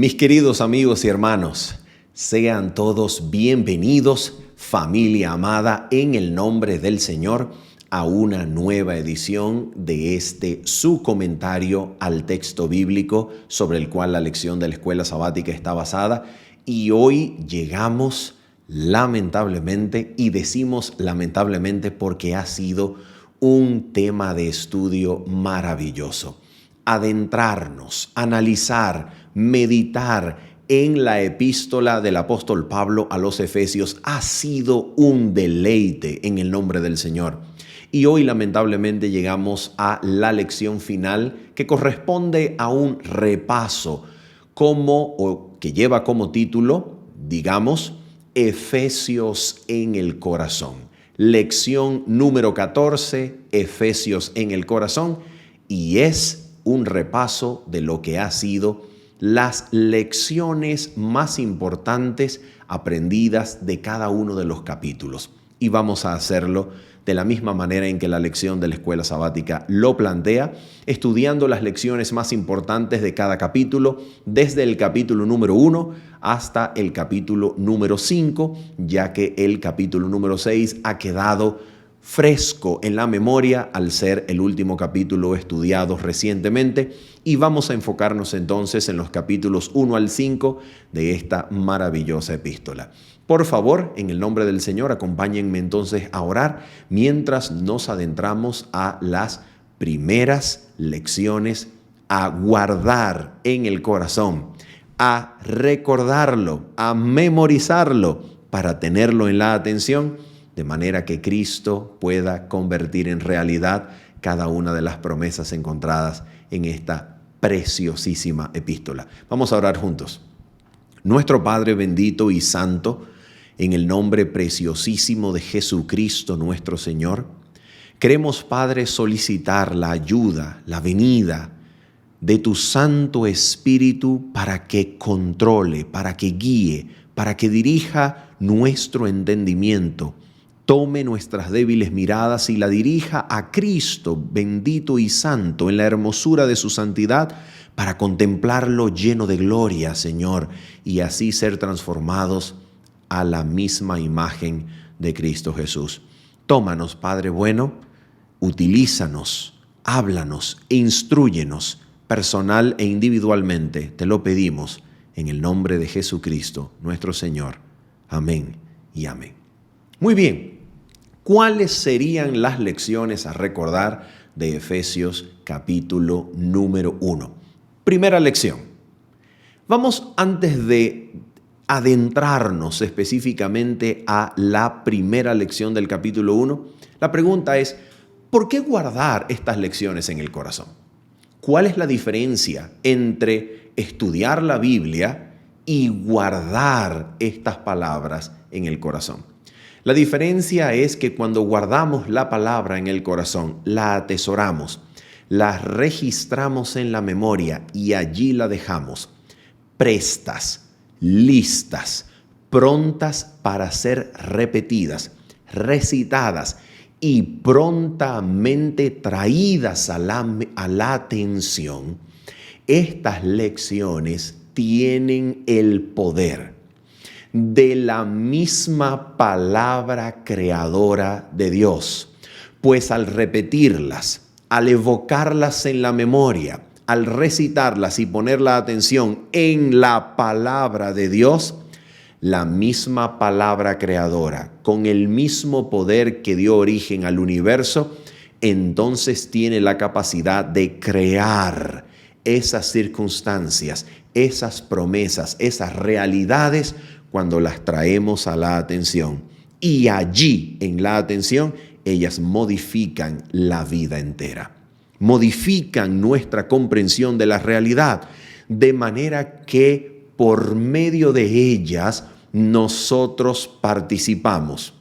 Mis queridos amigos y hermanos, sean todos bienvenidos, familia amada, en el nombre del Señor, a una nueva edición de su comentario al texto bíblico sobre el cual la lección de la escuela sabática está basada. Y hoy llegamos lamentablemente, y decimos lamentablemente porque ha sido un tema de estudio maravilloso. Adentrarnos, analizar, meditar en la epístola del apóstol Pablo a los Efesios ha sido un deleite en el nombre del Señor. Y hoy lamentablemente llegamos a la lección final que corresponde a un repaso que lleva como título, digamos, Efesios en el corazón. Lección número 14, Efesios en el corazón, y es un repaso de lo que ha sido las lecciones más importantes aprendidas de cada uno de los capítulos. Y vamos a hacerlo de la misma manera en que la lección de la escuela sabática lo plantea, estudiando las lecciones más importantes de cada capítulo, desde el capítulo número 1 hasta el capítulo número 5, ya que el capítulo número 6 ha quedado fresco en la memoria al ser el último capítulo estudiado recientemente, y vamos a enfocarnos entonces en los capítulos 1 al 5 de esta maravillosa epístola. Por favor, en el nombre del Señor, acompáñenme entonces a orar mientras nos adentramos a las primeras lecciones, a guardar en el corazón, a recordarlo, a memorizarlo para tenerlo en la atención, de manera que Cristo pueda convertir en realidad cada una de las promesas encontradas en esta preciosísima epístola. Vamos a orar juntos. Nuestro Padre bendito y santo, en el nombre preciosísimo de Jesucristo nuestro Señor, queremos, Padre, solicitar la ayuda, la venida de tu Santo Espíritu para que controle, para que guíe, para que dirija nuestro entendimiento. Tome nuestras débiles miradas y la dirija a Cristo bendito y santo en la hermosura de su santidad, para contemplarlo lleno de gloria, Señor, y así ser transformados a la misma imagen de Cristo Jesús. Tómanos, Padre bueno, utilízanos, háblanos e instrúyenos personal e individualmente. Te lo pedimos en el nombre de Jesucristo, nuestro Señor. Amén y amén. Muy bien, ¿cuáles serían las lecciones a recordar de Efesios capítulo número 1? Primera lección. Vamos, antes de adentrarnos específicamente a la primera lección del capítulo 1, la pregunta es, ¿por qué guardar estas lecciones en el corazón? ¿Cuál es la diferencia entre estudiar la Biblia y guardar estas palabras en el corazón? La diferencia es que cuando guardamos la palabra en el corazón, la atesoramos, la registramos en la memoria y allí la dejamos, prestas, listas, prontas para ser repetidas, recitadas y prontamente traídas a la atención. Estas lecciones tienen el poder de la misma palabra creadora de Dios, pues al repetirlas, al evocarlas en la memoria, al recitarlas y poner la atención en la palabra de Dios, la misma palabra creadora, con el mismo poder que dio origen al universo, entonces tiene la capacidad de crear esas circunstancias, esas promesas, esas realidades cuando las traemos a la atención. Y allí, en la atención, ellas modifican la vida entera. Modifican nuestra comprensión de la realidad, de manera que por medio de ellas nosotros participamos.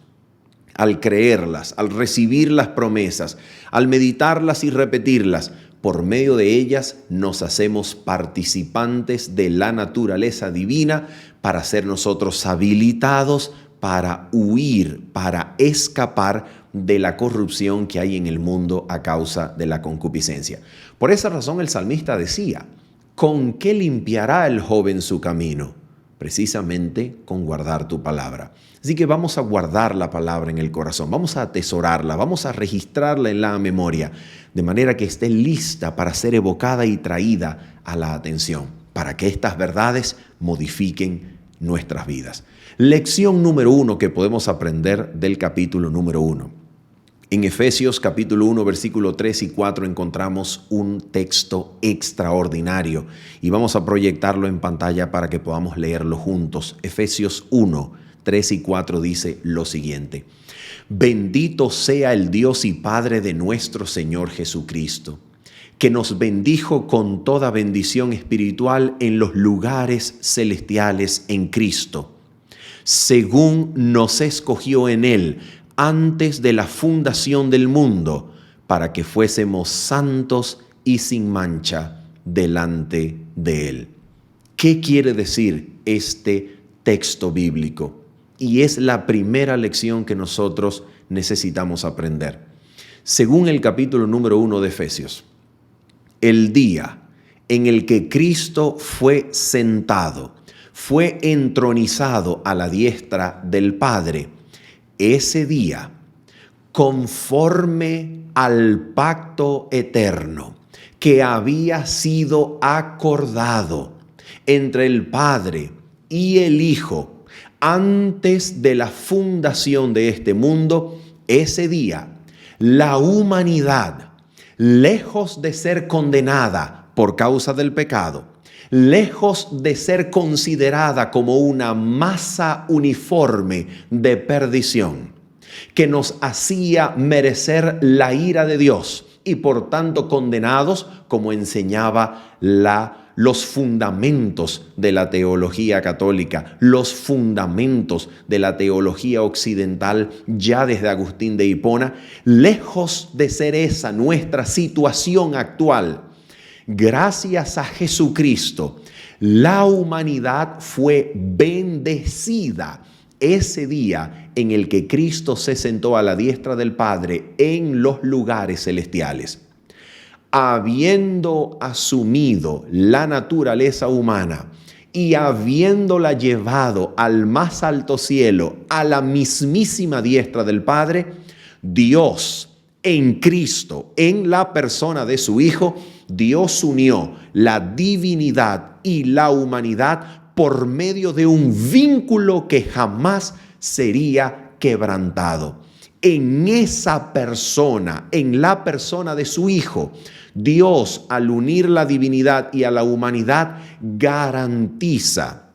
Al creerlas, al recibir las promesas, al meditarlas y repetirlas, por medio de ellas nos hacemos participantes de la naturaleza divina para ser nosotros habilitados para huir, para escapar de la corrupción que hay en el mundo a causa de la concupiscencia. Por esa razón el salmista decía, ¿Con qué limpiará el joven su camino? Precisamente con guardar tu palabra. Así que vamos a guardar la palabra en el corazón, vamos a atesorarla, vamos a registrarla en la memoria, de manera que esté lista para ser evocada y traída a la atención, para que estas verdades modifiquen nuestras vidas. Lección número 1 que podemos aprender del capítulo número 1. En Efesios capítulo 1, versículo 3 y 4 encontramos un texto extraordinario y vamos a proyectarlo en pantalla para que podamos leerlo juntos. Efesios 1, 3 y 4 dice lo siguiente: Bendito sea el Dios y Padre de nuestro Señor Jesucristo, que nos bendijo con toda bendición espiritual en los lugares celestiales en Cristo, según nos escogió en Él antes de la fundación del mundo, para que fuésemos santos y sin mancha delante de Él. ¿Qué quiere decir este texto bíblico? Y es la primera lección que nosotros necesitamos aprender. Según el capítulo número 1 de Efesios, el día en el que Cristo fue sentado, fue entronizado a la diestra del Padre, ese día, conforme al pacto eterno que había sido acordado entre el Padre y el Hijo antes de la fundación de este mundo, ese día, la humanidad, lejos de ser condenada por causa del pecado, lejos de ser considerada como una masa uniforme de perdición que nos hacía merecer la ira de Dios y por tanto condenados, como enseñaba los fundamentos de la teología católica, los fundamentos de la teología occidental ya desde Agustín de Hipona, lejos de ser esa nuestra situación actual. Gracias a Jesucristo, la humanidad fue bendecida ese día en el que Cristo se sentó a la diestra del Padre en los lugares celestiales. Habiendo asumido la naturaleza humana y habiéndola llevado al más alto cielo, a la mismísima diestra del Padre, Dios en Cristo, en la persona de su Hijo, Dios unió la divinidad y la humanidad por medio de un vínculo que jamás sería quebrantado. En esa persona, en la persona de su Hijo, Dios, al unir la divinidad y a la humanidad, garantiza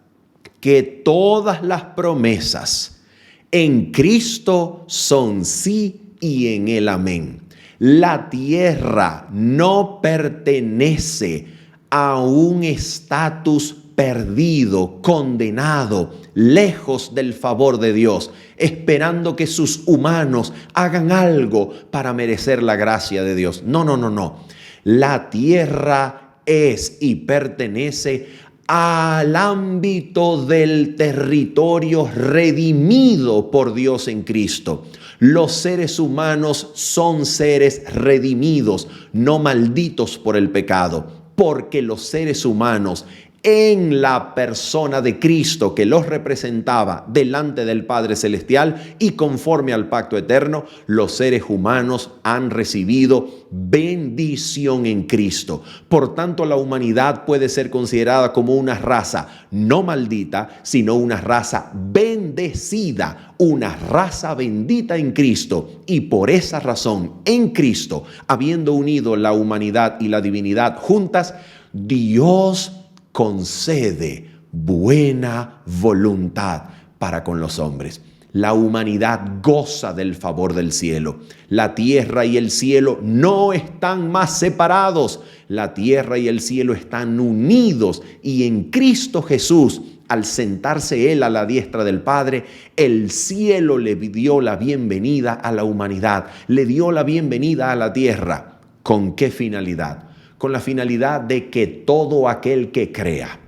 que todas las promesas en Cristo son sí y en Él amén. La tierra no pertenece a un estatus perdido, condenado, lejos del favor de Dios, esperando que sus humanos hagan algo para merecer la gracia de Dios. No. La tierra es y pertenece al ámbito del territorio redimido por Dios en Cristo. Los seres humanos son seres redimidos, no malditos por el pecado, porque los seres humanos en la persona de Cristo que los representaba delante del Padre Celestial y conforme al pacto eterno, los seres humanos han recibido bendición en Cristo. Por tanto, la humanidad puede ser considerada como una raza no maldita, sino una raza bendecida, una raza bendita en Cristo. Y por esa razón, en Cristo, habiendo unido la humanidad y la divinidad juntas, Dios concede buena voluntad para con los hombres. La humanidad goza del favor del cielo. La tierra y el cielo no están más separados. La tierra y el cielo están unidos y en Cristo Jesús, al sentarse Él a la diestra del Padre, el cielo le dio la bienvenida a la humanidad, le dio la bienvenida a la tierra. ¿Con qué finalidad? Con la finalidad de que todo aquel que crea,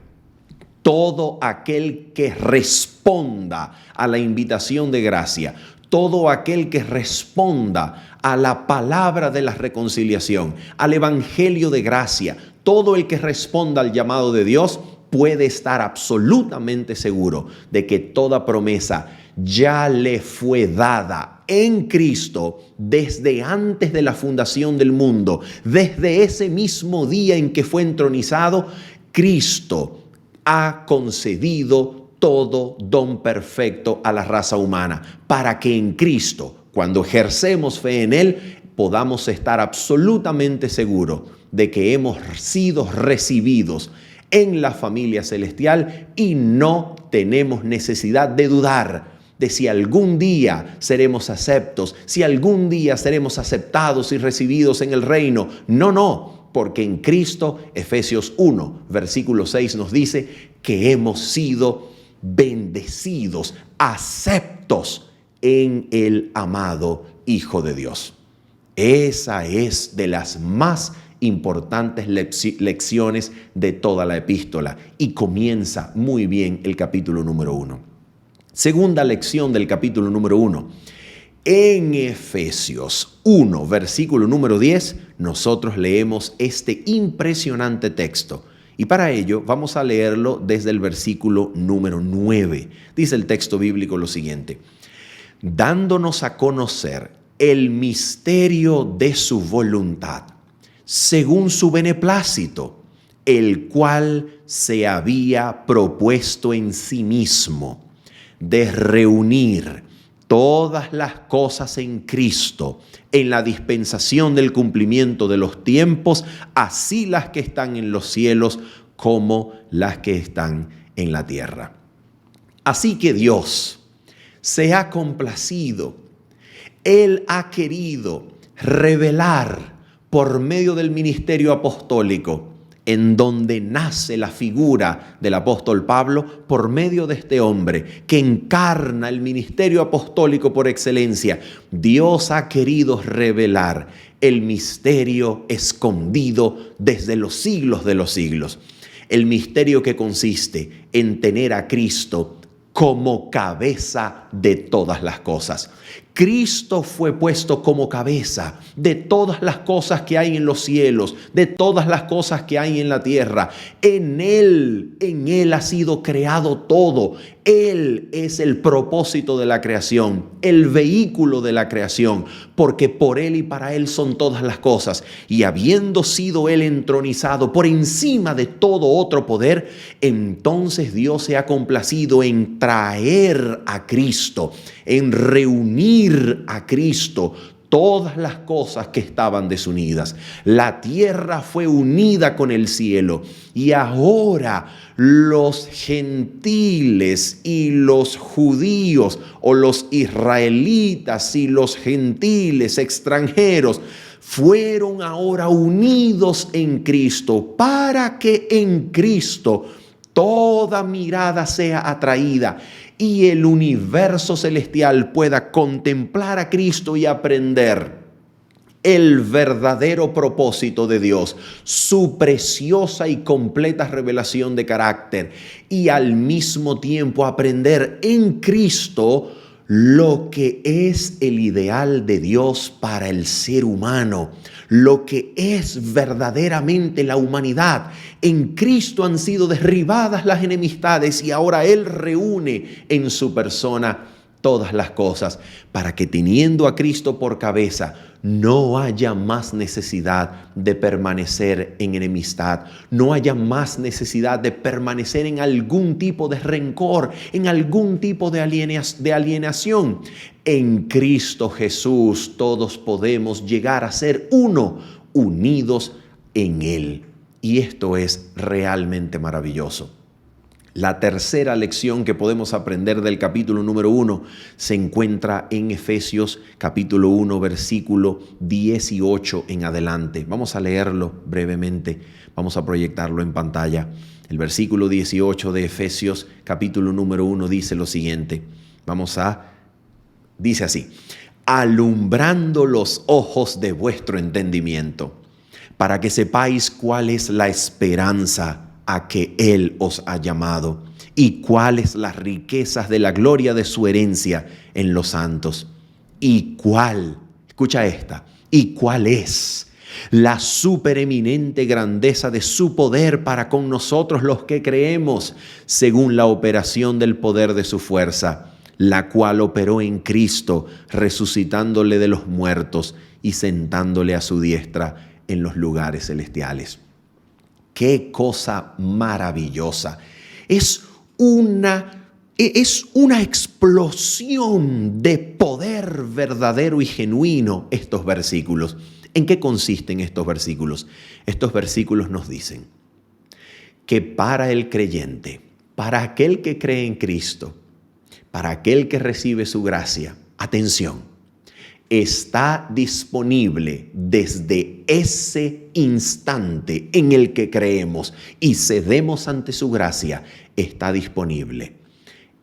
todo aquel que responda a la invitación de gracia, todo aquel que responda a la palabra de la reconciliación, al evangelio de gracia, todo el que responda al llamado de Dios puede estar absolutamente seguro de que toda promesa ya le fue dada en Cristo desde antes de la fundación del mundo. Desde ese mismo día en que fue entronizado, Cristo ha concedido todo don perfecto a la raza humana, para que en Cristo, cuando ejercemos fe en Él, podamos estar absolutamente seguros de que hemos sido recibidos en la familia celestial y no tenemos necesidad de dudar de si algún día seremos aceptos, si algún día seremos aceptados y recibidos en el reino. No, porque en Cristo, Efesios 1, versículo 6 nos dice que hemos sido bendecidos, aceptos en el amado Hijo de Dios. Esa es de las más importantes lecciones de toda la epístola y comienza muy bien el capítulo número 1. Segunda lección del capítulo número 1. En Efesios 1, versículo número 10, nosotros leemos este impresionante texto. Y para ello vamos a leerlo desde el versículo número 9. Dice el texto bíblico lo siguiente: dándonos a conocer el misterio de su voluntad, según su beneplácito, el cual se había propuesto en sí mismo, de reunir todas las cosas en Cristo, en la dispensación del cumplimiento de los tiempos, así las que están en los cielos como las que están en la tierra. Así que Dios se ha complacido, Él ha querido revelar por medio del ministerio apostólico, en donde nace la figura del apóstol Pablo, por medio de este hombre que encarna el ministerio apostólico por excelencia. Dios ha querido revelar el misterio escondido desde los siglos de los siglos. El misterio que consiste en tener a Cristo como cabeza de todas las cosas. Cristo fue puesto como cabeza de todas las cosas que hay en los cielos, de todas las cosas que hay en la tierra. En Él ha sido creado todo. Él es el propósito de la creación, el vehículo de la creación, porque por Él y para Él son todas las cosas. Y habiendo sido Él entronizado por encima de todo otro poder, entonces Dios se ha complacido en traer a Cristo, en reunir a Cristo todas las cosas que estaban desunidas. La tierra fue unida con el cielo y ahora los gentiles y los judíos, o los israelitas y los gentiles extranjeros, fueron ahora unidos en Cristo, para que en Cristo toda mirada sea atraída y el universo celestial pueda contemplar a Cristo y aprender el verdadero propósito de Dios, su preciosa y completa revelación de carácter, y al mismo tiempo aprender en Cristo lo que es el ideal de Dios para el ser humano, lo que es verdaderamente la humanidad. En Cristo han sido derribadas las enemistades y ahora Él reúne en su persona todas las cosas, para que teniendo a Cristo por cabeza no haya más necesidad de permanecer en enemistad, no haya más necesidad de permanecer en algún tipo de rencor, en algún tipo de alienación. En Cristo Jesús todos podemos llegar a ser uno, unidos en Él. Y esto es realmente maravilloso. La tercera lección que podemos aprender del capítulo número 1 se encuentra en Efesios capítulo 1, versículo 18 en adelante. Vamos a leerlo brevemente, vamos a proyectarlo en pantalla. El versículo 18 de Efesios capítulo número 1 dice lo siguiente. Dice así: alumbrando los ojos de vuestro entendimiento, para que sepáis cuál es la esperanza a que Él os ha llamado, y cuáles las riquezas de la gloria de su herencia en los santos, ¿Y cuál? Escucha esta. ¿Y cuál es la supereminente grandeza de su poder para con nosotros los que creemos, según la operación del poder de su fuerza, la cual operó en Cristo, resucitándole de los muertos y sentándole a su diestra en los lugares celestiales? ¡Qué cosa maravillosa! Es una explosión de poder verdadero y genuino estos versículos. ¿En qué consisten estos versículos? Estos versículos nos dicen que para el creyente, para aquel que cree en Cristo, para aquel que recibe su gracia, atención, está disponible desde ese instante en el que creemos y cedemos ante su gracia, está disponible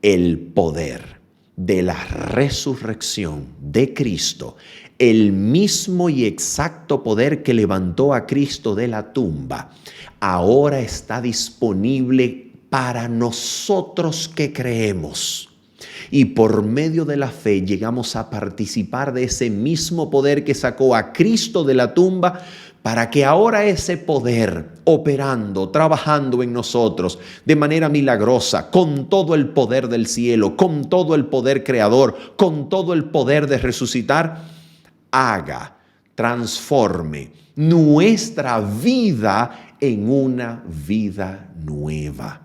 el poder de la resurrección de Cristo, el mismo y exacto poder que levantó a Cristo de la tumba, ahora está disponible para nosotros que creemos. Y por medio de la fe llegamos a participar de ese mismo poder que sacó a Cristo de la tumba, para que ahora ese poder operando, trabajando en nosotros de manera milagrosa, con todo el poder del cielo, con todo el poder creador, con todo el poder de resucitar, haga, transforme nuestra vida en una vida nueva.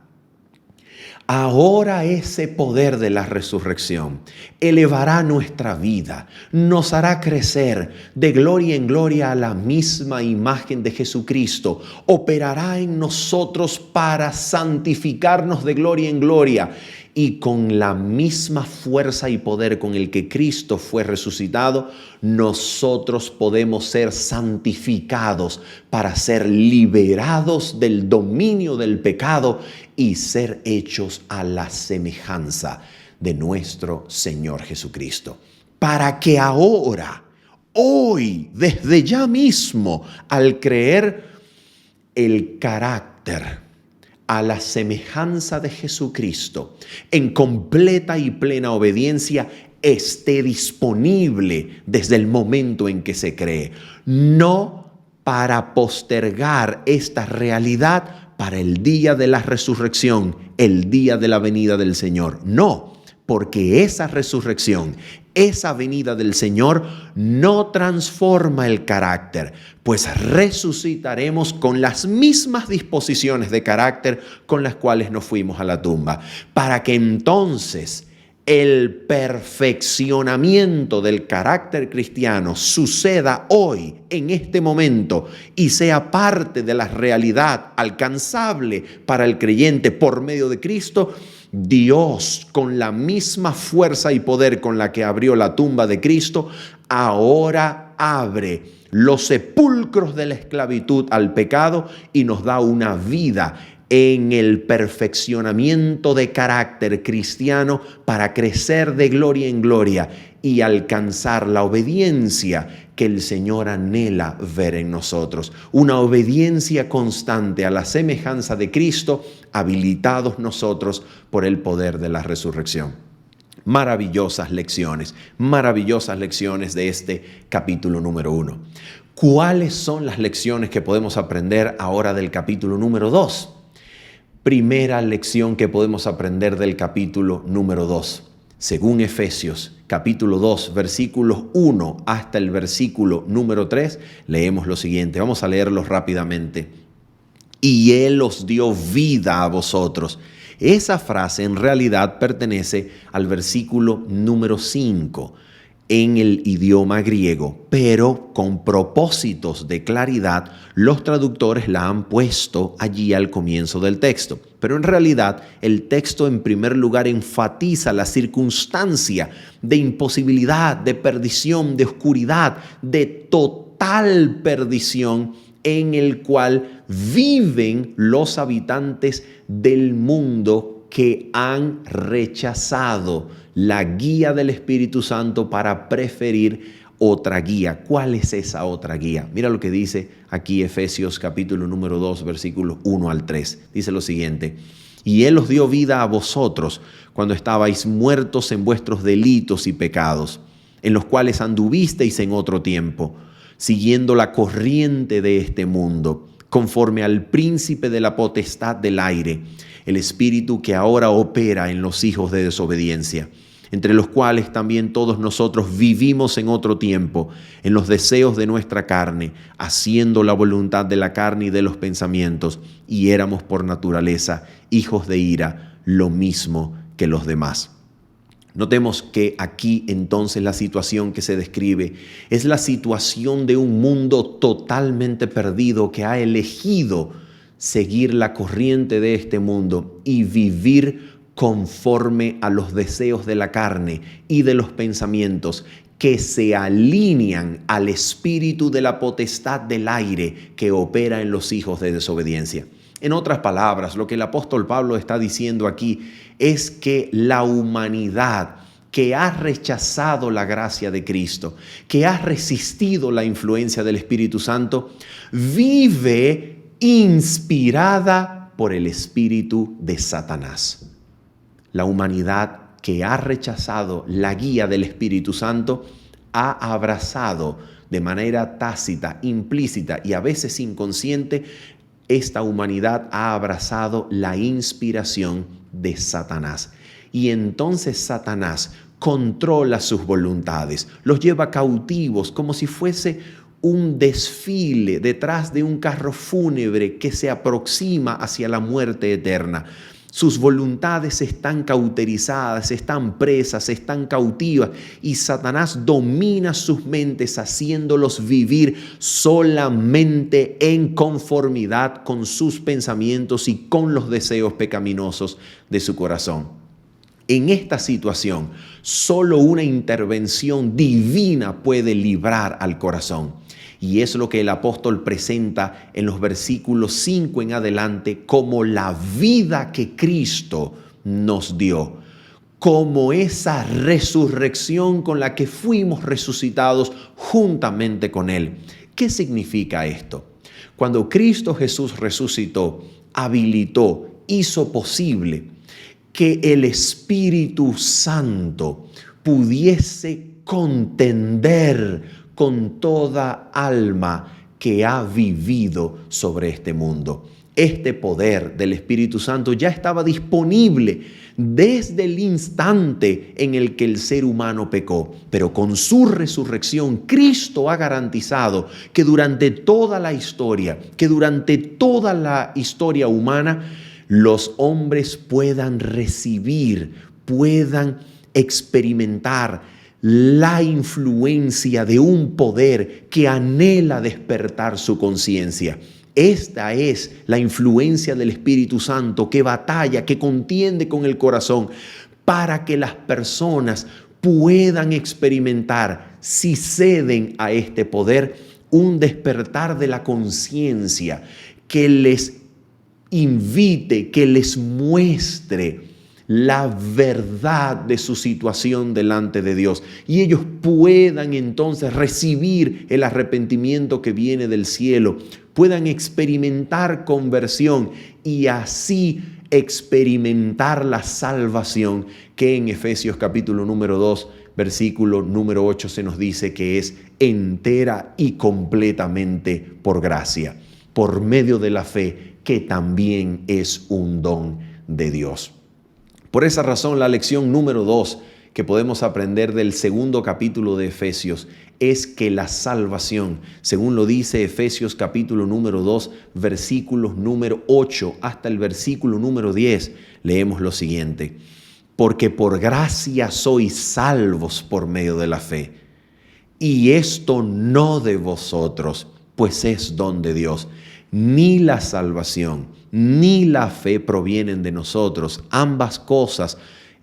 Ahora ese poder de la resurrección elevará nuestra vida, nos hará crecer de gloria en gloria a la misma imagen de Jesucristo, operará en nosotros para santificarnos de gloria en gloria, y con la misma fuerza y poder con el que Cristo fue resucitado, nosotros podemos ser santificados para ser liberados del dominio del pecado y ser hechos a la semejanza de nuestro Señor Jesucristo. Para que ahora, hoy, desde ya mismo, al creer, el carácter a la semejanza de Jesucristo, en completa y plena obediencia, esté disponible desde el momento en que se cree. No para postergar esta realidad para el día de la resurrección, el día de la venida del Señor. No, porque esa resurrección, esa venida del Señor no transforma el carácter, pues resucitaremos con las mismas disposiciones de carácter con las cuales nos fuimos a la tumba, para que entonces el perfeccionamiento del carácter cristiano suceda hoy, en este momento, y sea parte de la realidad alcanzable para el creyente por medio de Cristo. Dios, con la misma fuerza y poder con la que abrió la tumba de Cristo, ahora abre los sepulcros de la esclavitud al pecado y nos da una vida en el perfeccionamiento de carácter cristiano para crecer de gloria en gloria y alcanzar la obediencia que el Señor anhela ver en nosotros. Una obediencia constante a la semejanza de Cristo, habilitados nosotros por el poder de la resurrección. Maravillosas lecciones de este capítulo número 1. ¿Cuáles son las lecciones que podemos aprender ahora del capítulo número 2? Primera lección que podemos aprender del capítulo número 2. Según Efesios, capítulo 2, versículos 1 hasta el versículo número 3, leemos lo siguiente. Vamos a leerlos rápidamente. Y Él os dio vida a vosotros. Esa frase en realidad pertenece al versículo número 5 en el idioma griego, pero con propósitos de claridad, los traductores la han puesto allí al comienzo del texto. Pero en realidad, el texto en primer lugar enfatiza la circunstancia de imposibilidad, de perdición, de oscuridad, de total perdición en el cual viven los habitantes del mundo que han rechazado la guía del Espíritu Santo para preferir otra guía. ¿Cuál es esa otra guía? Mira lo que dice aquí Efesios capítulo número 2, versículos 1 al 3. Dice lo siguiente: y Él os dio vida a vosotros cuando estabais muertos en vuestros delitos y pecados, en los cuales anduvisteis en otro tiempo, siguiendo la corriente de este mundo, conforme al príncipe de la potestad del aire, el espíritu que ahora opera en los hijos de desobediencia, entre los cuales también todos nosotros vivimos en otro tiempo, en los deseos de nuestra carne, haciendo la voluntad de la carne y de los pensamientos, y éramos por naturaleza hijos de ira, lo mismo que los demás. Notemos que aquí entonces la situación que se describe es la situación de un mundo totalmente perdido que ha elegido seguir la corriente de este mundo y vivir conforme a los deseos de la carne y de los pensamientos que se alinean al espíritu de la potestad del aire que opera en los hijos de desobediencia. En otras palabras, lo que el apóstol Pablo está diciendo aquí es que la humanidad que ha rechazado la gracia de Cristo, que ha resistido la influencia del Espíritu Santo, vive inspirada por el espíritu de Satanás. La humanidad que ha rechazado la guía del Espíritu Santo ha abrazado de manera tácita, implícita y a veces inconsciente. Esta humanidad ha abrazado la inspiración de Satanás. Y entonces Satanás controla sus voluntades, los lleva cautivos como si fuese un desfile detrás de un carro fúnebre que se aproxima hacia la muerte eterna. Sus voluntades están cauterizadas, están presas, están cautivas y Satanás domina sus mentes haciéndolos vivir solamente en conformidad con sus pensamientos y con los deseos pecaminosos de su corazón. En esta situación, solo una intervención divina puede librar al corazón. Y es lo que el apóstol presenta en los versículos 5 en adelante como la vida que Cristo nos dio, como esa resurrección con la que fuimos resucitados juntamente con Él. ¿Qué significa esto? Cuando Cristo Jesús resucitó, habilitó, hizo posible que el Espíritu Santo pudiese contender con toda alma que ha vivido sobre este mundo. Este poder del Espíritu Santo ya estaba disponible desde el instante en el que el ser humano pecó. Pero con su resurrección, Cristo ha garantizado que durante toda la historia humana, los hombres puedan recibir, puedan experimentar la influencia de un poder que anhela despertar su conciencia. Esta es la influencia del Espíritu Santo que batalla, que contiende con el corazón para que las personas puedan experimentar, si ceden a este poder, un despertar de la conciencia que les invite, que les muestre la verdad de su situación delante de Dios y ellos puedan entonces recibir el arrepentimiento que viene del cielo, puedan experimentar conversión y así experimentar la salvación que en Efesios capítulo número 2, versículo número 8 se nos dice que es entera y completamente por gracia, por medio de la fe, que también es un don de Dios. Por esa razón, la lección número 2 que podemos aprender del segundo capítulo de Efesios es que la salvación, según lo dice Efesios capítulo número 2, versículos número 8 hasta el versículo número 10, leemos lo siguiente: porque por gracia sois salvos por medio de la fe, y esto no de vosotros, pues es don de Dios. Ni la salvación ni la fe provienen de nosotros. Ambas cosas,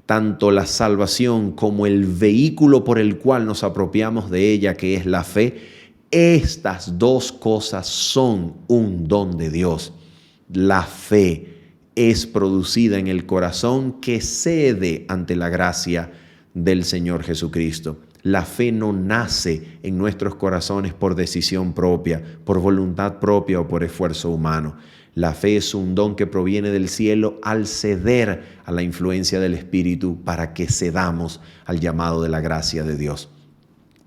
tanto la salvación como el vehículo por el cual nos apropiamos de ella, que es la fe, estas dos cosas son un don de Dios. La fe es producida en el corazón que cede ante la gracia del Señor Jesucristo. La fe no nace en nuestros corazones por decisión propia, por voluntad propia o por esfuerzo humano. La fe es un don que proviene del cielo al ceder a la influencia del Espíritu para que cedamos al llamado de la gracia de Dios.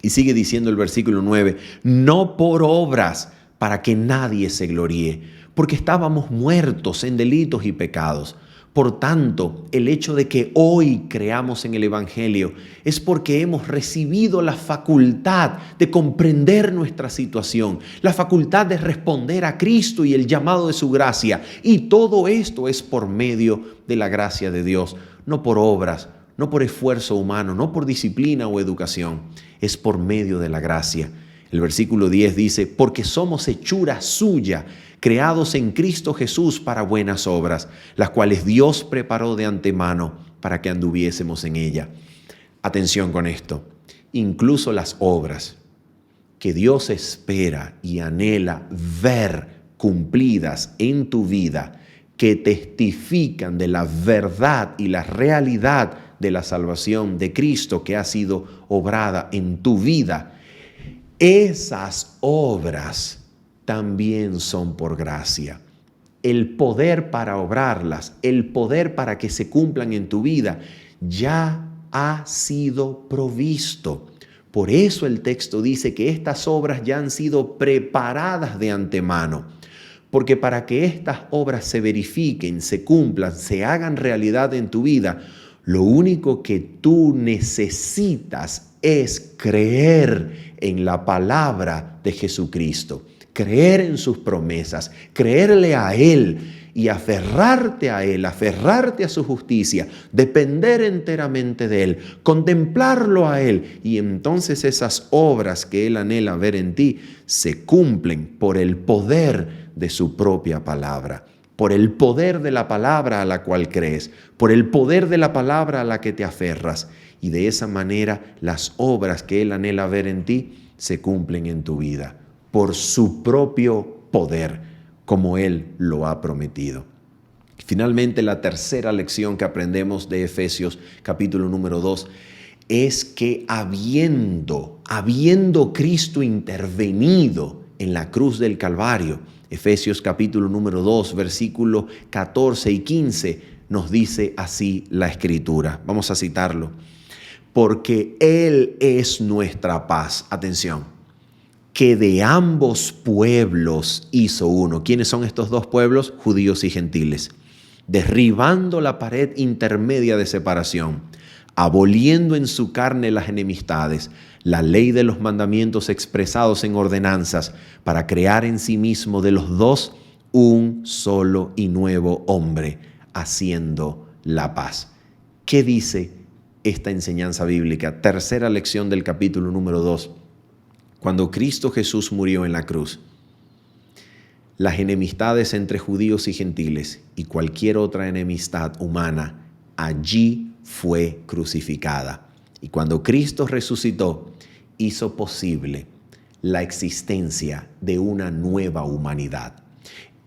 Y sigue diciendo el versículo 9, no por obras para que nadie se gloríe, porque estábamos muertos en delitos y pecados. Por tanto, el hecho de que hoy creamos en el Evangelio es porque hemos recibido la facultad de comprender nuestra situación, la facultad de responder a Cristo y el llamado de su gracia. Y todo esto es por medio de la gracia de Dios, no por obras, no por esfuerzo humano, no por disciplina o educación, es por medio de la gracia. El versículo 10 dice, porque somos hechura suya, creados en Cristo Jesús para buenas obras, las cuales Dios preparó de antemano para que anduviésemos en ella. Atención con esto, incluso las obras que Dios espera y anhela ver cumplidas en tu vida, que testifican de la verdad y la realidad de la salvación de Cristo que ha sido obrada en tu vida, esas obras también son por gracia. El poder para obrarlas, el poder para que se cumplan en tu vida, ya ha sido provisto. Por eso el texto dice que estas obras ya han sido preparadas de antemano. Porque para que estas obras se verifiquen, se cumplan, se hagan realidad en tu vida, lo único que tú necesitas es creer en la palabra de Jesucristo, creer en sus promesas, creerle a Él y aferrarte a Él, aferrarte a su justicia, depender enteramente de Él, contemplarlo a Él, y entonces esas obras que Él anhela ver en ti se cumplen por el poder de su propia palabra, por el poder de la palabra a la cual crees, por el poder de la palabra a la que te aferras, y de esa manera las obras que Él anhela ver en ti se cumplen en tu vida, por su propio poder, como Él lo ha prometido. Finalmente, la tercera lección que aprendemos de Efesios capítulo número 2 es que habiendo Cristo intervenido en la cruz del Calvario, Efesios capítulo número 2, versículos 14 y 15, nos dice así la Escritura. Vamos a citarlo. Porque Él es nuestra paz. Atención. Que de ambos pueblos hizo uno. ¿Quiénes son estos dos pueblos? Judíos y gentiles. Derribando la pared intermedia de separación, aboliendo en su carne las enemistades, la ley de los mandamientos expresados en ordenanzas, para crear en sí mismo de los dos un solo y nuevo hombre, haciendo la paz. ¿Qué dice esta enseñanza bíblica? Tercera lección del capítulo número 2. Cuando Cristo Jesús murió en la cruz, las enemistades entre judíos y gentiles y cualquier otra enemistad humana allí fue crucificada. Y cuando Cristo resucitó, hizo posible la existencia de una nueva humanidad.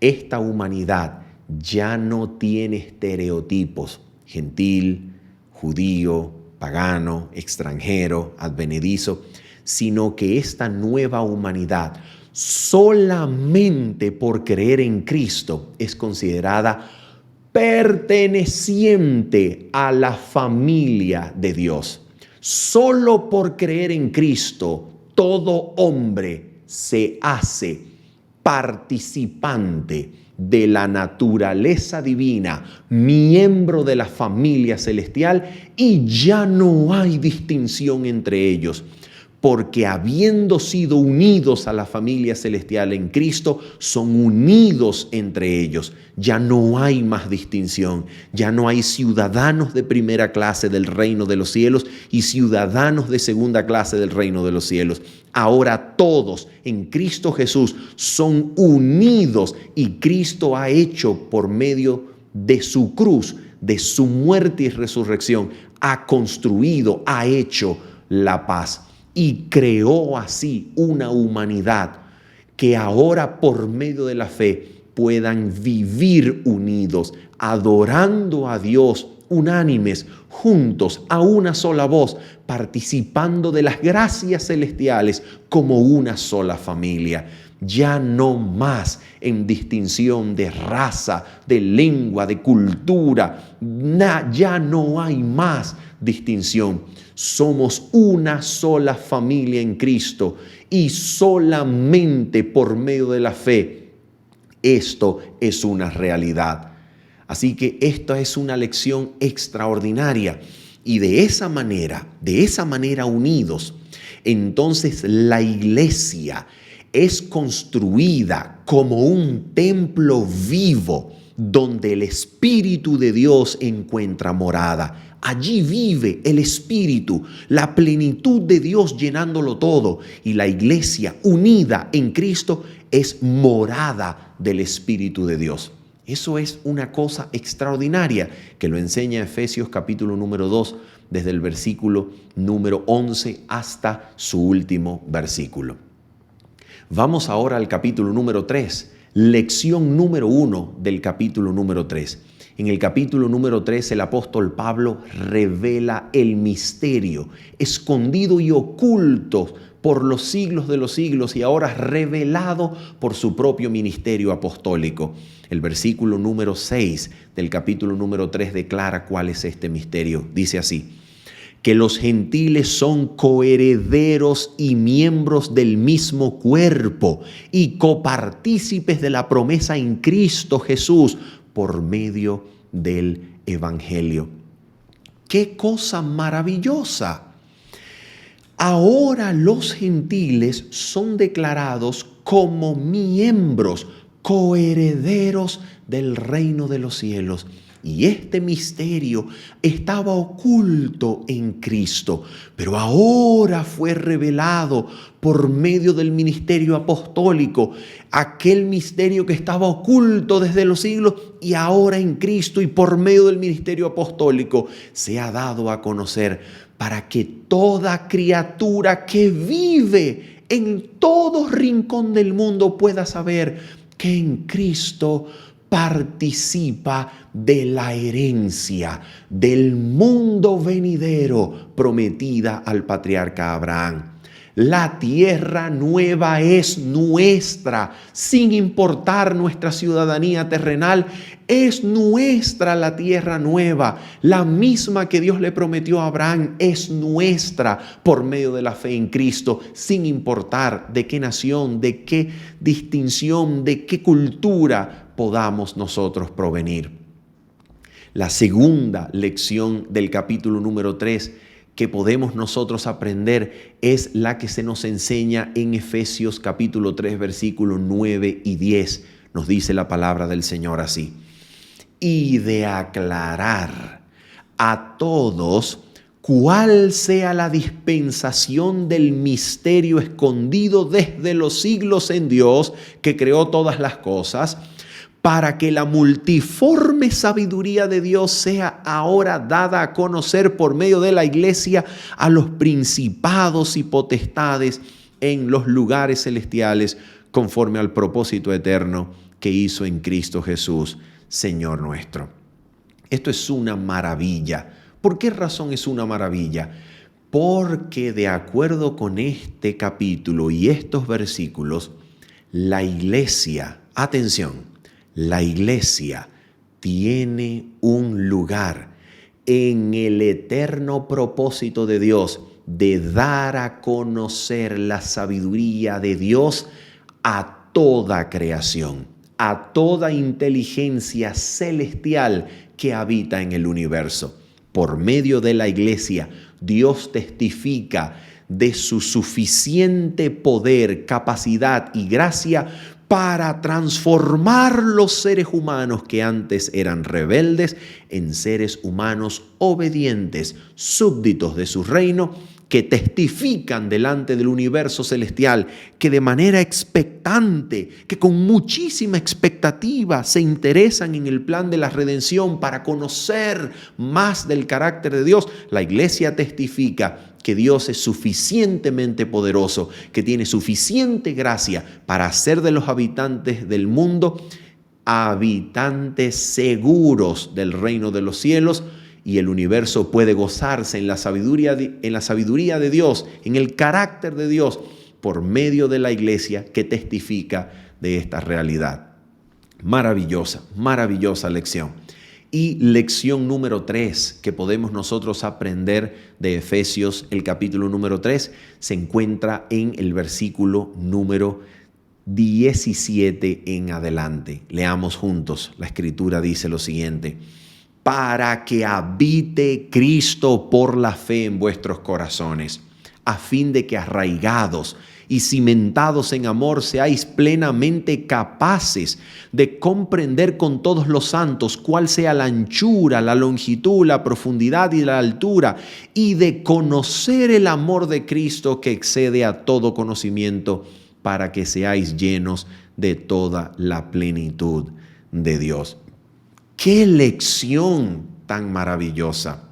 Esta humanidad ya no tiene estereotipos: gentil, judío, pagano, extranjero, advenedizo, sino que esta nueva humanidad, solamente por creer en Cristo, es considerada perteneciente a la familia de Dios. Solo por creer en Cristo, todo hombre se hace participante de la naturaleza divina, miembro de la familia celestial, y ya no hay distinción entre ellos. Porque habiendo sido unidos a la familia celestial en Cristo, son unidos entre ellos. Ya no hay más distinción. Ya no hay ciudadanos de primera clase del reino de los cielos y ciudadanos de segunda clase del reino de los cielos. Ahora todos en Cristo Jesús son unidos, y Cristo ha hecho por medio de su cruz, de su muerte y resurrección, ha construido, ha hecho la paz. Y creó así una humanidad que ahora por medio de la fe puedan vivir unidos, adorando a Dios, unánimes, juntos, a una sola voz, participando de las gracias celestiales como una sola familia. ya no más en distinción de raza, de lengua, de cultura. Ya no hay más distinción. Somos una sola familia en Cristo y solamente por medio de la fe esto es una realidad. Así que esta es una lección extraordinaria y de esa manera unidos, entonces la iglesia es construida como un templo vivo donde el Espíritu de Dios encuentra morada. Allí vive el Espíritu, la plenitud de Dios llenándolo todo, y la iglesia unida en Cristo es morada del Espíritu de Dios. Eso es una cosa extraordinaria que lo enseña Efesios capítulo número 2, desde el versículo número 11 hasta su último versículo. Vamos ahora al capítulo número 3, lección número 1 del capítulo número 3. En el capítulo número 3, el apóstol Pablo revela el misterio escondido y oculto por los siglos de los siglos y ahora revelado por su propio ministerio apostólico. El versículo número 6 del capítulo número 3 declara cuál es este misterio. Dice así: que los gentiles son coherederos y miembros del mismo cuerpo y copartícipes de la promesa en Cristo Jesús por medio del Evangelio. ¡Qué cosa maravillosa! Ahora los gentiles son declarados como miembros, coherederos del reino de los cielos. Y este misterio estaba oculto en Cristo, pero ahora fue revelado por medio del ministerio apostólico. Aquel misterio que estaba oculto desde los siglos y ahora en Cristo y por medio del ministerio apostólico se ha dado a conocer para que toda criatura que vive en todo rincón del mundo pueda saber que en Cristo participa de la herencia del mundo venidero prometida al patriarca Abraham. La tierra nueva es nuestra, sin importar nuestra ciudadanía terrenal, es nuestra la tierra nueva. La misma que Dios le prometió a Abraham es nuestra por medio de la fe en Cristo, sin importar de qué nación, de qué distinción, de qué cultura podamos nosotros provenir. La segunda lección del capítulo número 3 que podemos nosotros aprender es la que se nos enseña en Efesios capítulo 3 versículos 9 y 10. Nos dice la palabra del Señor así: y de aclarar a todos cuál sea la dispensación del misterio escondido desde los siglos en Dios, que creó todas las cosas, para que la multiforme sabiduría de Dios sea ahora dada a conocer por medio de la iglesia a los principados y potestades en los lugares celestiales, conforme al propósito eterno que hizo en Cristo Jesús, Señor nuestro. Esto es una maravilla. ¿Por qué razón es una maravilla? Porque de acuerdo con este capítulo y estos versículos, la iglesia, atención, la iglesia tiene un lugar en el eterno propósito de Dios de dar a conocer la sabiduría de Dios a toda creación, a toda inteligencia celestial que habita en el universo. Por medio de la iglesia, Dios testifica de su suficiente poder, capacidad y gracia para transformar los seres humanos que antes eran rebeldes en seres humanos obedientes, súbditos de su reino, que testifican delante del universo celestial, que de manera expectante, que con muchísima expectativa se interesan en el plan de la redención para conocer más del carácter de Dios. La iglesia testifica que Dios es suficientemente poderoso, que tiene suficiente gracia para hacer de los habitantes del mundo habitantes seguros del reino de los cielos, y el universo puede gozarse en la sabiduría de Dios, en el carácter de Dios, por medio de la iglesia que testifica de esta realidad. Maravillosa, maravillosa lección. Y lección número 3 que podemos nosotros aprender de Efesios, el capítulo número 3, se encuentra en el versículo número 17 en adelante. Leamos juntos. La Escritura dice lo siguiente: para que habite Cristo por la fe en vuestros corazones, a fin de que arraigados y cimentados en amor seáis plenamente capaces de comprender con todos los santos cuál sea la anchura, la longitud, la profundidad y la altura, y de conocer el amor de Cristo que excede a todo conocimiento, para que seáis llenos de toda la plenitud de Dios. ¡Qué lección tan maravillosa!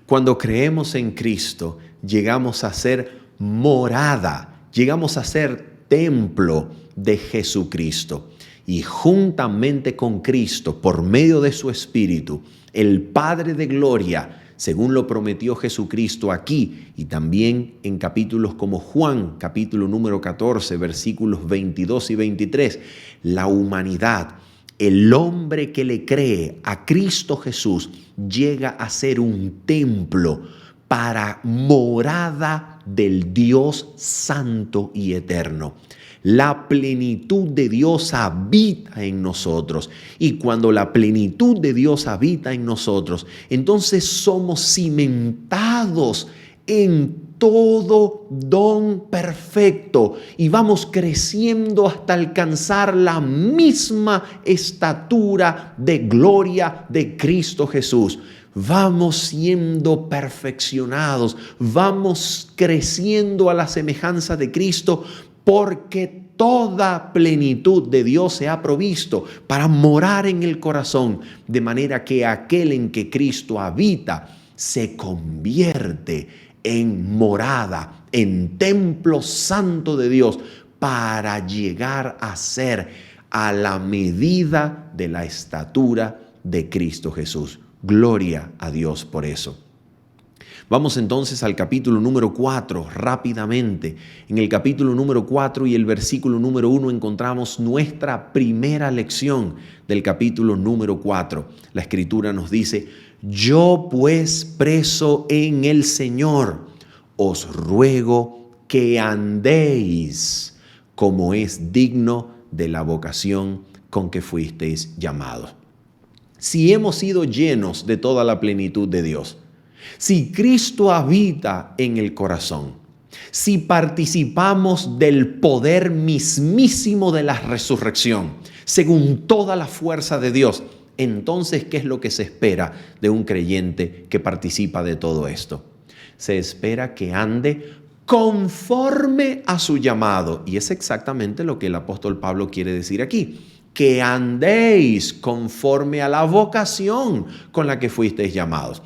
Cuando creemos en Cristo, llegamos a ser morada, llegamos a ser templo de Jesucristo. Y juntamente con Cristo, por medio de su Espíritu, el Padre de Gloria, según lo prometió Jesucristo aquí y también en capítulos como Juan, capítulo número 14, versículos 22 y 23, la humanidad, el hombre que le cree a Cristo Jesús, llega a ser un templo para morada del Dios santo y eterno. La plenitud de Dios habita en nosotros. Y cuando la plenitud de Dios habita en nosotros, entonces somos cimentados en todo don perfecto y vamos creciendo hasta alcanzar la misma estatura de gloria de Cristo Jesús. Vamos siendo perfeccionados, vamos creciendo a la semejanza de Cristo, porque toda plenitud de Dios se ha provisto para morar en el corazón, de manera que aquel en que Cristo habita se convierte en morada, en templo santo de Dios, para llegar a ser a la medida de la estatura de Cristo Jesús. Gloria a Dios por eso. Vamos entonces al capítulo número 4 rápidamente. En el capítulo número 4 y el versículo número 1 encontramos nuestra primera lección del capítulo número 4. La Escritura nos dice: yo pues, preso en el Señor, os ruego que andéis como es digno de la vocación con que fuisteis llamados. Si hemos sido llenos de toda la plenitud de Dios, si Cristo habita en el corazón, si participamos del poder mismísimo de la resurrección, según toda la fuerza de Dios, entonces, ¿qué es lo que se espera de un creyente que participa de todo esto? Se espera que ande conforme a su llamado. Y es exactamente lo que el apóstol Pablo quiere decir aquí: que andéis conforme a la vocación con la que fuisteis llamados.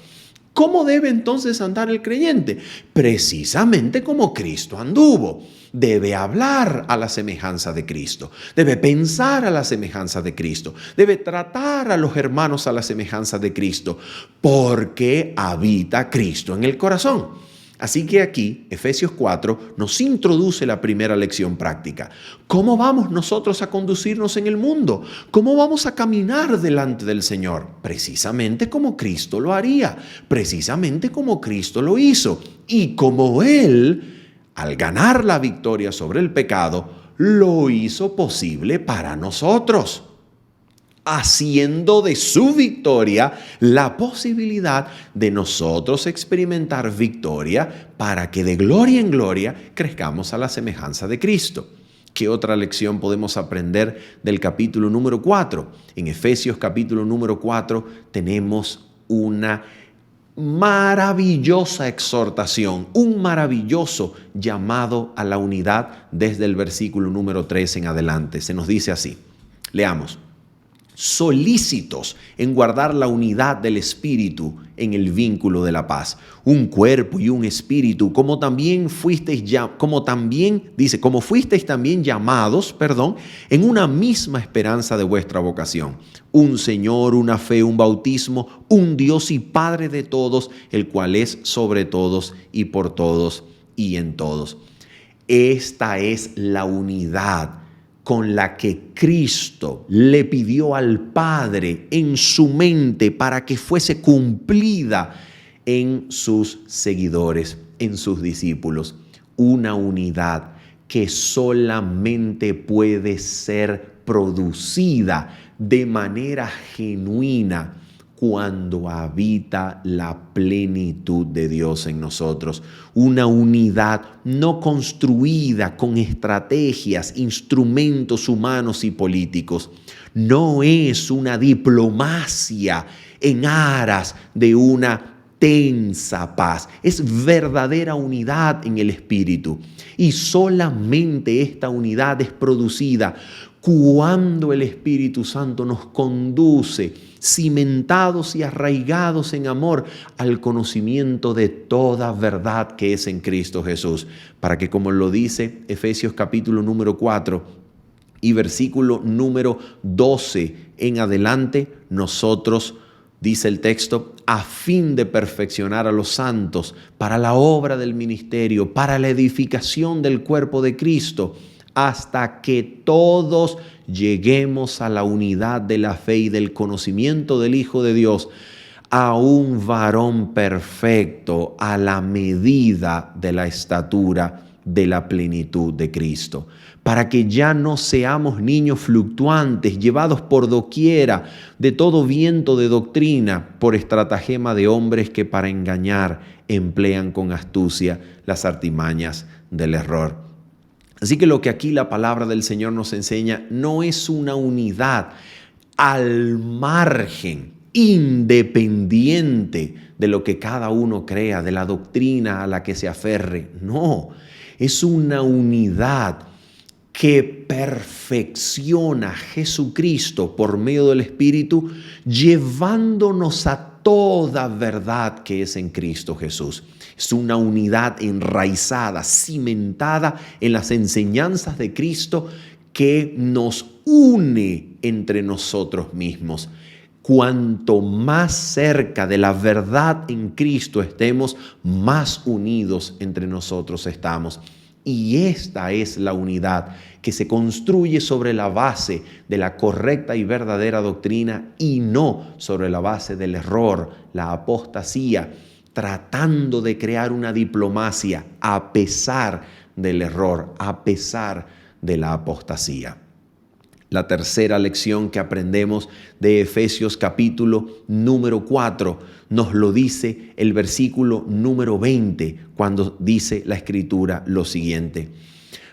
¿Cómo debe entonces andar el creyente? Precisamente como Cristo anduvo. Debe hablar a la semejanza de Cristo, debe pensar a la semejanza de Cristo, debe tratar a los hermanos a la semejanza de Cristo, porque habita Cristo en el corazón. Así que aquí, Efesios 4 nos introduce la primera lección práctica. ¿Cómo vamos nosotros a conducirnos en el mundo? ¿Cómo vamos a caminar delante del Señor? Precisamente como Cristo lo haría, precisamente como Cristo lo hizo. Y como Él, al ganar la victoria sobre el pecado, lo hizo posible para nosotros, haciendo de su victoria la posibilidad de nosotros experimentar victoria para que de gloria en gloria crezcamos a la semejanza de Cristo. ¿Qué otra lección podemos aprender del capítulo número 4? En Efesios capítulo número 4 tenemos una maravillosa exhortación, un maravilloso llamado a la unidad desde el versículo número 3 en adelante. Se nos dice así, leamos: solícitos en guardar la unidad del Espíritu en el vínculo de la paz, un cuerpo y un espíritu, como fuisteis también llamados, en una misma esperanza de vuestra vocación, un Señor, una fe, un bautismo, un Dios y Padre de todos, el cual es sobre todos y por todos y en todos. Esta es la unidad con la que Cristo le pidió al Padre en su mente para que fuese cumplida en sus seguidores, en sus discípulos. Una unidad que solamente puede ser producida de manera genuina cuando habita la plenitud de Dios en nosotros. Una unidad no construida con estrategias, instrumentos humanos y políticos. No es una diplomacia en aras de una tensa paz. Es verdadera unidad en el Espíritu. Y solamente esta unidad es producida cuando el Espíritu Santo nos conduce, cimentados y arraigados en amor, al conocimiento de toda verdad que es en Cristo Jesús, para que, como lo dice Efesios capítulo número 4 y versículo número 12 en adelante, nosotros, dice el texto, a fin de perfeccionar a los santos para la obra del ministerio, para la edificación del cuerpo de Cristo, hasta que todos lleguemos a la unidad de la fe y del conocimiento del Hijo de Dios, a un varón perfecto, a la medida de la estatura de la plenitud de Cristo, para que ya no seamos niños fluctuantes, llevados por doquiera de todo viento de doctrina, por estratagema de hombres que para engañar emplean con astucia las artimañas del error. Así que lo que aquí la palabra del Señor nos enseña no es una unidad al margen, independiente de lo que cada uno crea, de la doctrina a la que se aferre. No, es una unidad que perfecciona a Jesucristo por medio del Espíritu, llevándonos a toda verdad que es en Cristo Jesús. Es una unidad enraizada, cimentada en las enseñanzas de Cristo que nos une entre nosotros mismos. Cuanto más cerca de la verdad en Cristo estemos, más unidos entre nosotros estamos. Y esta es la unidad que se construye sobre la base de la correcta y verdadera doctrina y no sobre la base del error, la apostasía, tratando de crear una diplomacia a pesar del error, a pesar de la apostasía. La tercera lección que aprendemos de Efesios capítulo número 4 nos lo dice el versículo número 20, cuando dice la Escritura lo siguiente: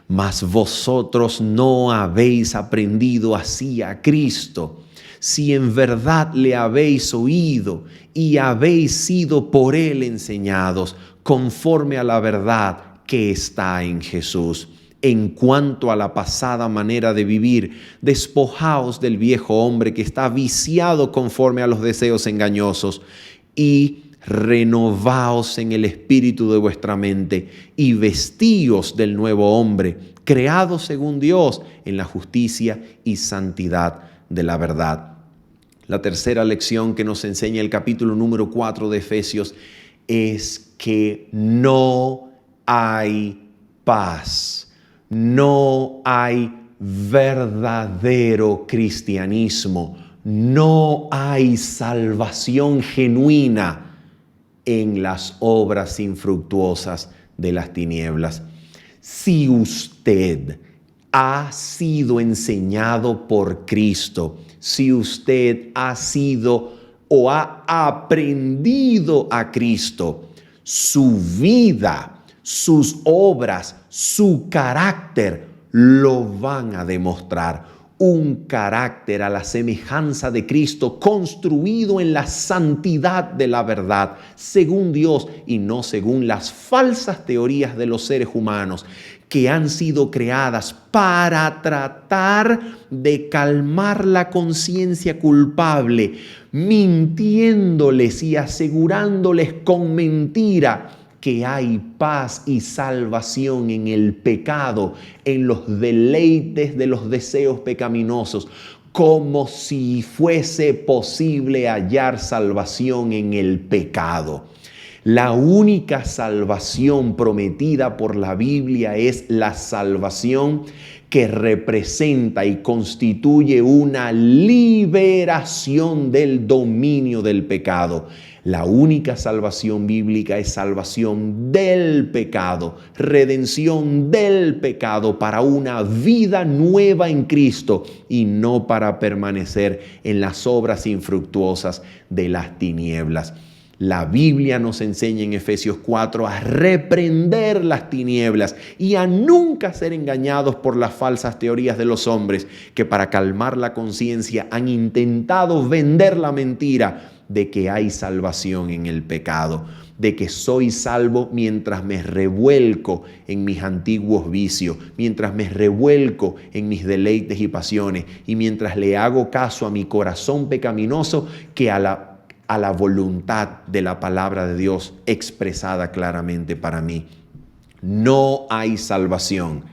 mas vosotros no habéis aprendido así a Cristo, si en verdad le habéis oído y habéis sido por él enseñados, conforme a la verdad que está en Jesús. En cuanto a la pasada manera de vivir, despojaos del viejo hombre que está viciado conforme a los deseos engañosos, y renovaos en el espíritu de vuestra mente, y vestíos del nuevo hombre, creado según Dios en la justicia y santidad de la verdad. La tercera lección que nos enseña el capítulo número 4 de Efesios es que no hay paz. No hay verdadero cristianismo, no hay salvación genuina en las obras infructuosas de las tinieblas. Si usted ha sido enseñado por Cristo, si usted ha sido o ha aprendido a Cristo, su vida, sus obras, su carácter lo van a demostrar. Un carácter a la semejanza de Cristo, construido en la santidad de la verdad, según Dios y no según las falsas teorías de los seres humanos que han sido creadas para tratar de calmar la conciencia culpable, mintiéndoles y asegurándoles con mentira que hay paz y salvación en el pecado, en los deleites de los deseos pecaminosos, como si fuese posible hallar salvación en el pecado. La única salvación prometida por la Biblia es la salvación que representa y constituye una liberación del dominio del pecado. La única salvación bíblica es salvación del pecado, redención del pecado para una vida nueva en Cristo y no para permanecer en las obras infructuosas de las tinieblas. La Biblia nos enseña en Efesios 4 a reprender las tinieblas y a nunca ser engañados por las falsas teorías de los hombres que para calmar la conciencia han intentado vender la mentira de que hay salvación en el pecado, de que soy salvo mientras me revuelco en mis antiguos vicios, mientras me revuelco en mis deleites y pasiones y mientras le hago caso a mi corazón pecaminoso que a la voluntad de la palabra de Dios expresada claramente para mí. No hay salvación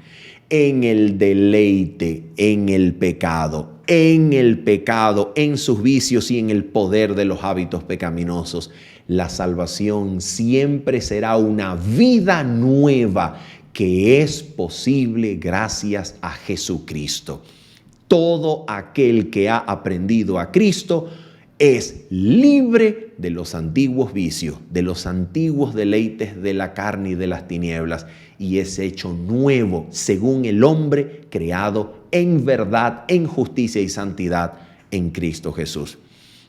en el deleite, en el pecado, en sus vicios y en el poder de los hábitos pecaminosos. La salvación siempre será una vida nueva que es posible gracias a Jesucristo. Todo aquel que ha aprendido a Cristo es libre de los antiguos vicios, de los antiguos deleites de la carne y de las tinieblas, y es hecho nuevo según el hombre creado en verdad, en justicia y santidad en Cristo Jesús.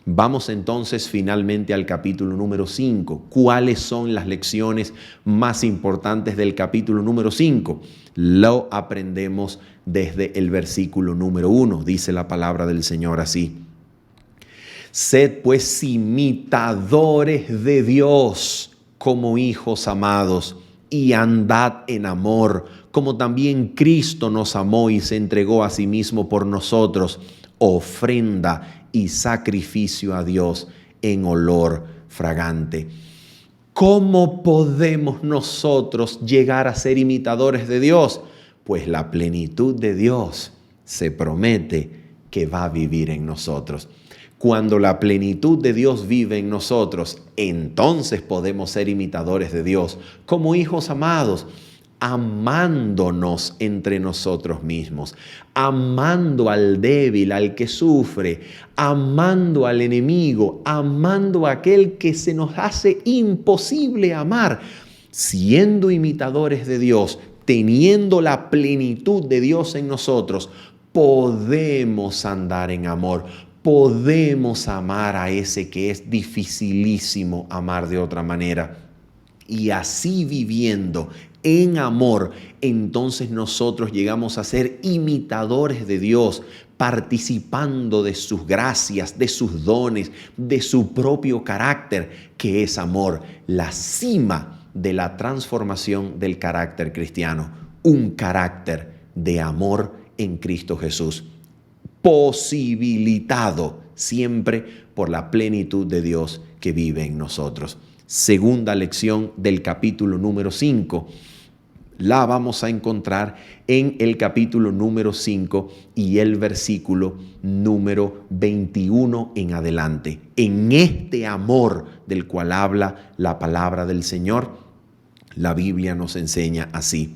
Vamos entonces finalmente al capítulo número 5. ¿Cuáles son las lecciones más importantes del capítulo número 5? Lo aprendemos desde el versículo número 1. Dice la palabra del Señor así: Sed pues imitadores de Dios como hijos amados y andad en amor, como también Cristo nos amó y se entregó a sí mismo por nosotros, ofrenda y sacrificio a Dios en olor fragante. ¿Cómo podemos nosotros llegar a ser imitadores de Dios? Pues la plenitud de Dios se promete que va a vivir en nosotros. Cuando la plenitud de Dios vive en nosotros, entonces podemos ser imitadores de Dios como hijos amados, amándonos entre nosotros mismos, amando al débil, al que sufre, amando al enemigo, amando a aquel que se nos hace imposible amar, siendo imitadores de Dios, teniendo la plenitud de Dios en nosotros, podemos andar en amor. Podemos amar a ese que es dificilísimo amar de otra manera. Y así viviendo en amor, entonces nosotros llegamos a ser imitadores de Dios, participando de sus gracias, de sus dones, de su propio carácter, que es amor, la cima de la transformación del carácter cristiano, un carácter de amor en Cristo Jesús, posibilitado siempre por la plenitud de Dios que vive en nosotros. Segunda lección del capítulo número 5. La vamos a encontrar en el capítulo número 5 y el versículo número 21 en adelante. En este amor del cual habla la palabra del Señor, la Biblia nos enseña así: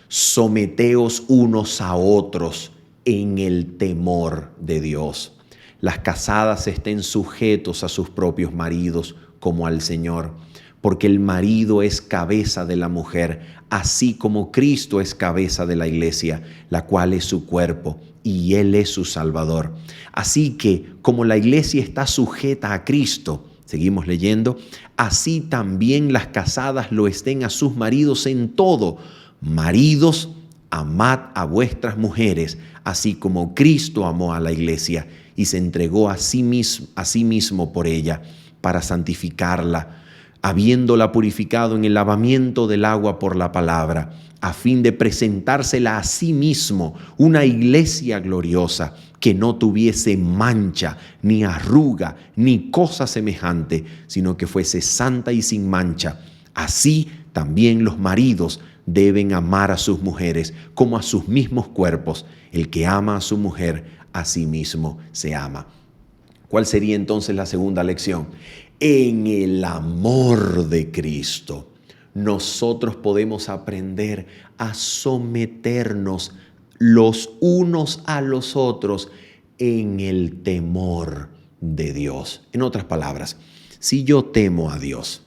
someteos unos a otros en el temor de Dios. Las casadas estén sujetos a sus propios maridos como al Señor, porque el marido es cabeza de la mujer, así como Cristo es cabeza de la iglesia, la cual es su cuerpo, y Él es su Salvador. Así que, como la iglesia está sujeta a Cristo, seguimos leyendo, así también las casadas lo estén a sus maridos en todo. Maridos, amad a vuestras mujeres, así como Cristo amó a la iglesia y se entregó a sí mismo por ella, para santificarla, habiéndola purificado en el lavamiento del agua por la palabra, a fin de presentársela a sí mismo una iglesia gloriosa, que no tuviese mancha, ni arruga, ni cosa semejante, sino que fuese santa y sin mancha. Así también los maridos deben amar a sus mujeres como a sus mismos cuerpos. El que ama a su mujer, a sí mismo se ama. ¿Cuál sería entonces la segunda lección? En el amor de Cristo, nosotros podemos aprender a someternos los unos a los otros en el temor de Dios. En otras palabras, si yo temo a Dios,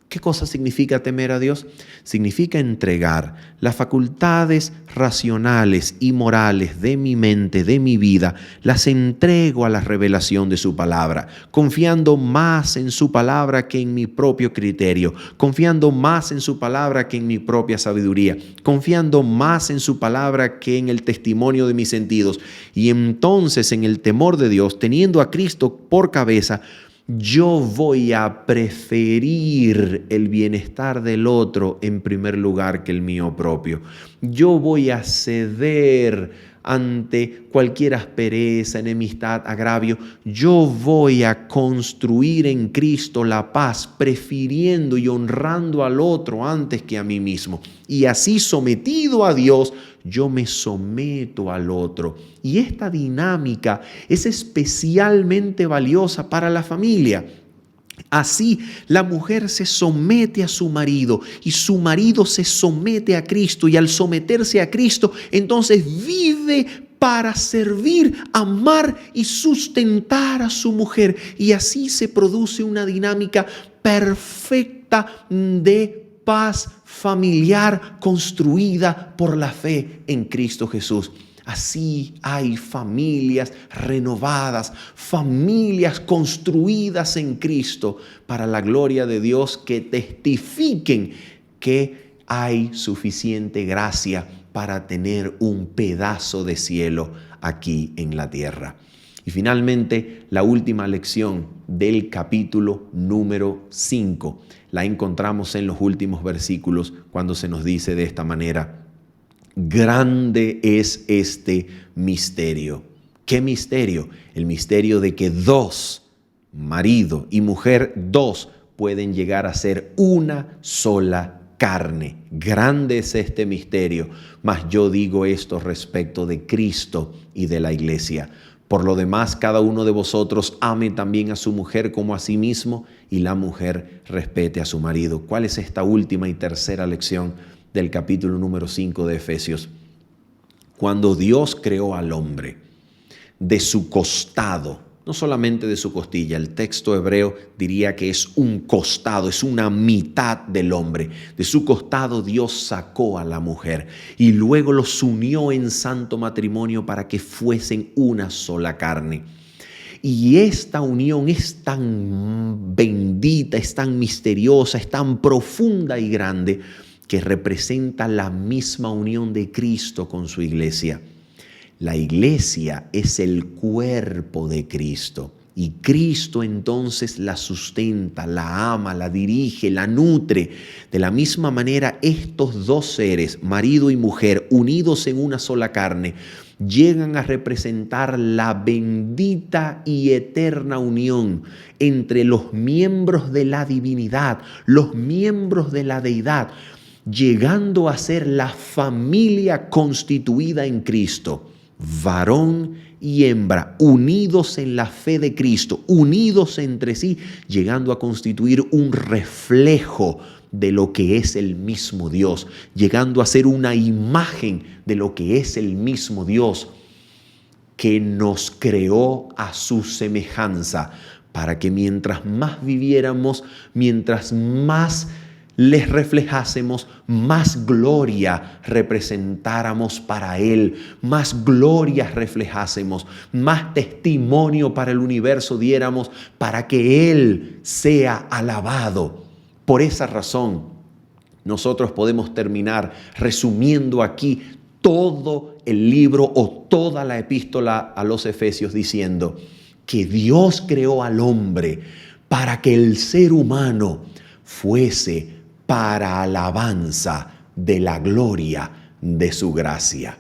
¿qué cosa significa temer a Dios? Significa entregar las facultades racionales y morales de mi mente, de mi vida, las entrego a la revelación de su palabra, confiando más en su palabra que en mi propio criterio, confiando más en su palabra que en mi propia sabiduría, confiando más en su palabra que en el testimonio de mis sentidos. Y entonces, en el temor de Dios, teniendo a Cristo por cabeza, yo voy a preferir el bienestar del otro en primer lugar que el mío propio. Yo voy a ceder ante cualquier aspereza, enemistad, agravio. Yo voy a construir en Cristo la paz, prefiriendo y honrando al otro antes que a mí mismo. Y así, sometido a Dios, yo me someto al otro. Y esta dinámica es especialmente valiosa para la familia. Así, la mujer se somete a su marido y su marido se somete a Cristo, y al someterse a Cristo, entonces vive para servir, amar y sustentar a su mujer. Y así se produce una dinámica perfecta de paz familiar construida por la fe en Cristo Jesús. Así hay familias renovadas, familias construidas en Cristo para la gloria de Dios, que testifiquen que hay suficiente gracia para tener un pedazo de cielo aquí en la tierra. Y finalmente, la última lección del capítulo número 5 la encontramos en los últimos versículos, cuando se nos dice de esta manera: grande es este misterio. ¿Qué misterio? El misterio de que dos, marido y mujer, dos, pueden llegar a ser una sola carne. Grande es este misterio, mas yo digo esto respecto de Cristo y de la iglesia. Por lo demás, cada uno de vosotros ame también a su mujer como a sí mismo, y la mujer respete a su marido. ¿Cuál es esta última y tercera lección del capítulo número 5 de Efesios? Cuando Dios creó al hombre, de su costado, no solamente de su costilla, el texto hebreo diría que es un costado, es una mitad del hombre. De su costado Dios sacó a la mujer y luego los unió en santo matrimonio para que fuesen una sola carne. Y esta unión es tan bendita, es tan misteriosa, es tan profunda y grande, que representa la misma unión de Cristo con su iglesia. La iglesia es el cuerpo de Cristo, y Cristo entonces la sustenta, la ama, la dirige, la nutre. De la misma manera, estos dos seres, marido y mujer, unidos en una sola carne, llegan a representar la bendita y eterna unión entre los miembros de la divinidad, los miembros de la deidad, llegando a ser la familia constituida en Cristo. Varón y hembra, unidos en la fe de Cristo, unidos entre sí, llegando a constituir un reflejo de lo que es el mismo Dios, llegando a ser una imagen de lo que es el mismo Dios, que nos creó a su semejanza, para que mientras más viviéramos, mientras más les reflejásemos, más gloria representáramos para Él, más gloria reflejásemos, más testimonio para el universo diéramos, para que Él sea alabado. Por esa razón, nosotros podemos terminar resumiendo aquí todo el libro o toda la epístola a los Efesios diciendo que Dios creó al hombre para que el ser humano fuese para alabanza de la gloria de su gracia.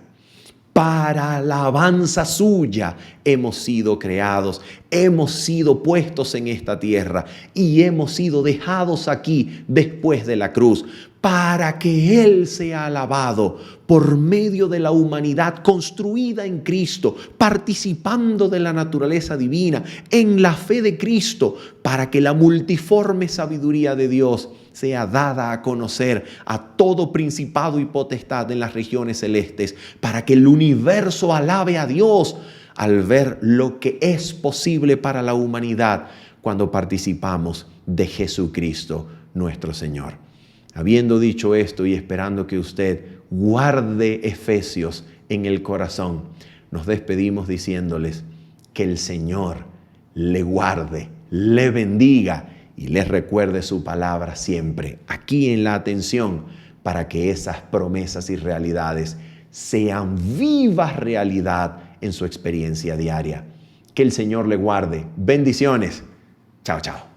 Para alabanza suya hemos sido creados, hemos sido puestos en esta tierra y hemos sido dejados aquí después de la cruz, para que Él sea alabado por medio de la humanidad construida en Cristo, participando de la naturaleza divina, en la fe de Cristo, para que la multiforme sabiduría de Dios sea dada a conocer a todo principado y potestad en las regiones celestes, para que el universo alabe a Dios al ver lo que es posible para la humanidad cuando participamos de Jesucristo nuestro Señor. Habiendo dicho esto y esperando que usted guarde Efesios en el corazón, nos despedimos diciéndoles que el Señor le guarde, le bendiga y les recuerde su palabra siempre aquí en la atención, para que esas promesas y realidades sean vivas realidad en su experiencia diaria. Que el Señor le guarde. Bendiciones. Chao, chao.